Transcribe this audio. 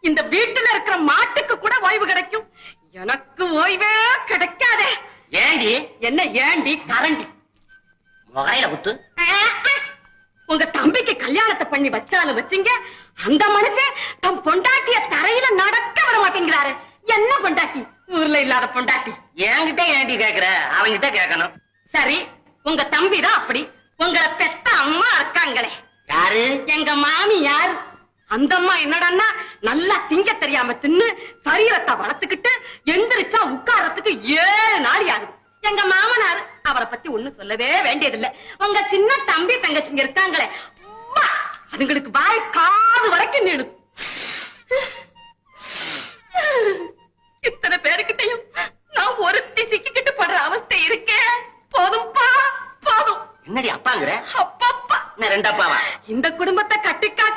இந்த வீட்டுல இருக்கிற மாட்டுக்கு கூட ஓய்வு கிடைக்கும், எனக்கு ஓய்வே கிடைக்காதே. ஏண்டி? என்ன ஏண்டி? கரண்டி முகையில குத்து. உங்க தம்பிக்கு கல்யாணத்தை பண்ணி வச்சாலும் வச்சுங்க, அந்த மனுஷன் தம் பொண்டாட்டிய தரையில நடக்க விட மாட்டேங்கிறாரு. என்ன பொண்டாட்டி? ஊர்ல இல்லாத பொண்டாட்டி. என்கிட்ட ஏண்டி கேக்குற? அவன்கிட்ட கேட்கணும். சரி, உங்க தம்பிதான் அப்படி. உங்களை பெத்த அம்மா இருக்காங்களே, யாரு? எங்க மாமியார். அந்த அம்மா என்னடான்னா, நல்லா திங்க தெரியாம தின்னு சரீரத்தை வளர்த்துக்கிட்டு எந்திரிச்சா உட்காரத்துக்கு 7 நாள் ஆகுது. எங்க மாமனார் அவரை பத்தி ஒண்ணும் சொல்லவே வேண்டியதில்லை. உங்க சின்ன தம்பி தங்கச்சிங்க இருக்காங்களே, அம்மா, அதுங்களுக்கு வாய் காது வரைக்கும் நீளு. இத்தனை பேருக்கிட்டையும் நான் ஒருத்தி சிக்கிக்கிட்டு படுற அவஸ்தை இருக்கேன். போதும்பா, போதும். என்னடி அப்பாங்கிற? அப்பப்பா, ரெண்டப்பாவா? இந்த குடும்பத்தை கட்டிக்காக்க